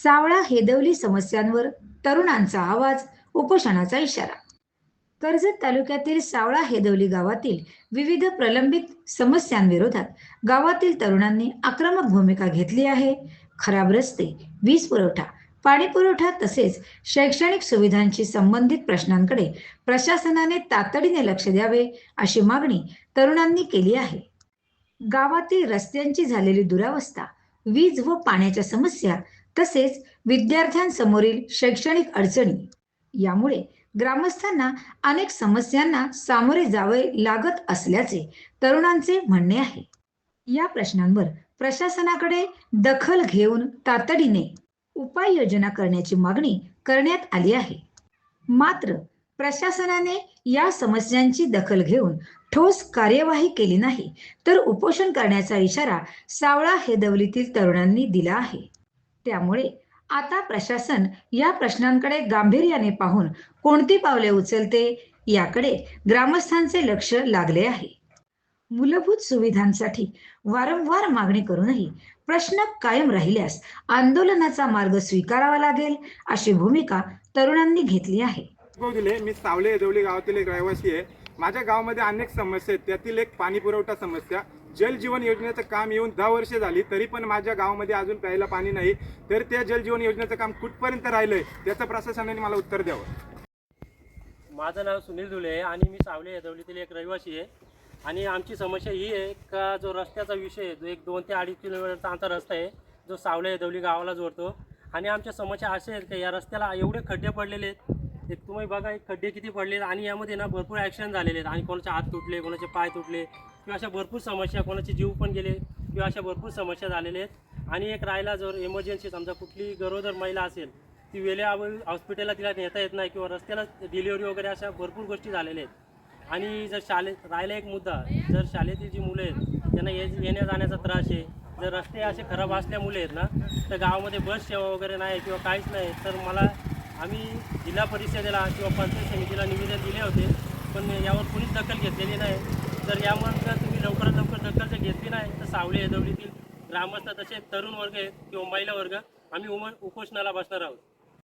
सावळा हेदवली समस्यांवर तरुणांचा आवाज, उपोषणाचा इशारा. कर्जत तालुक्यातील सावळा हेदवली गावातील विविध प्रलंबित समस्यांविरोधात गावातील तरुणांनी आक्रमक भूमिका घेतली आहे. खराब रस्ते, वीज पुरवठा, पाणी पुरवठा तसेच शैक्षणिक सुविधांशी संबंधित प्रश्नांकडे प्रशासनाने तातडीने लक्ष द्यावे, अशी मागणी तरुणांनी केली आहे. गावातील रस्त्यांची झालेली दुरावस्था, वीज व पाण्याच्या समस्या तसेच विद्यार्थ्यांसमोरील शैक्षणिक अडचणी यामुळे ग्रामस्थांना अनेक समस्यांना सामोरे जावे लागत असल्याचे तरुणांचे म्हणणे आहे. या प्रश्नांवर प्रशासनाकडे दखल घेऊन तातडीने उपाययोजना करण्याची मागणी करण्यात आली आहे. मात्र प्रशासनाने या समस्यांची दखल घेऊन ठोस कार्यवाही केली नाही तर उपोषण करण्याचा इशारा सावळा हेदवलीतील तरुणांनी दिला आहे. त्यामुळे आता प्रशासन या प्रश्नांकडे गांभीर्याने पाहून कोणती पावले उचलते याकडे ग्रामस्थांचे लक्ष लागले आहे. मूलभूत सुविधांसाठी वारंवार मागणी करूनही प्रश्न कायम राहिल्यास आंदोलनाचा मार्ग स्वीकारावा लागेल, अशी भूमिका तरुणांनी घेतली आहे. मी सावळे हेदवली गावातील एक रहिवासी आहे. माझ्या गावामध्ये अनेक समस्या आहेत. त्यातील एक पाणी पुरवठा समस्या. जल जीवन योजनेचं काम येऊन 10 वर्षे झाली तरी पण माझ्या गावामध्ये अजून प्यायला पाणी नाही. तर त्या जल जीवन योजनेचं काम कुठपर्यंत राहिलंय त्याचं प्रशासनाने मला उत्तर द्यावं. माझं नाव सुनील धुले आहे आणि मी सावळे हेदवलीतील एक रहिवासी आहे. आणि आमची समस्या ही आहे का जो रस्त्याचा विषय आहे, जो एक 2 ते 2.5 किलोमीटरचा आंतर रस्ता आहे जो सावळे हेदवली गावाला जोडतो. आणि आमच्या समस्या अशा आहेत की या रस्त्याला एवढे खड्डे पडलेले आहेत. एक तुम्ही बघा, एक खड्डे किती पडले आणि यामध्ये ना भरपूर ॲक्सिडेंट झालेले आहेत. आणि कोणाचे हात तुटले, कोणाचे पाय तुटले किंवा अशा भरपूर समस्या, कोणाचे जीव पण गेले किंवा अशा भरपूर समस्या झालेल्या आहेत. आणि एक राहायला जर इमर्जन्सी समजा कुठली गरोदर महिला असेल ती वेळेअभावी हॉस्पिटलला तिला नेता येत नाही किंवा रस्त्याला डिलिव्हरी वगैरे अशा भरपूर गोष्टी झालेल्या आहेत. आणि जर शाळेत राहिला एक मुद्दा, जर शाळेतील जी मुलं आहेत त्यांना येण्या जाण्याचा त्रास आहे. जर रस्ते असे खराब असल्यामुळे आहेत ना, तर गावामध्ये बस सेवा वगैरे नाही किंवा काहीच नाही. तर आम्ही जिल्हा परिषदेला किंवा पंचायत समितीला निवेदन दिले होते, पण यावर कोणीच दखल घेतलेली नाही. तर यामुळे जर तुम्ही लवकरात लवकर दखल जर घेतली नाही तर सावळे हेदवलीतील ग्रामस्थ तसेच तरुण वर्ग आहेत किंवा महिला वर्ग आम्ही उपोषणाला बसणार आहोत.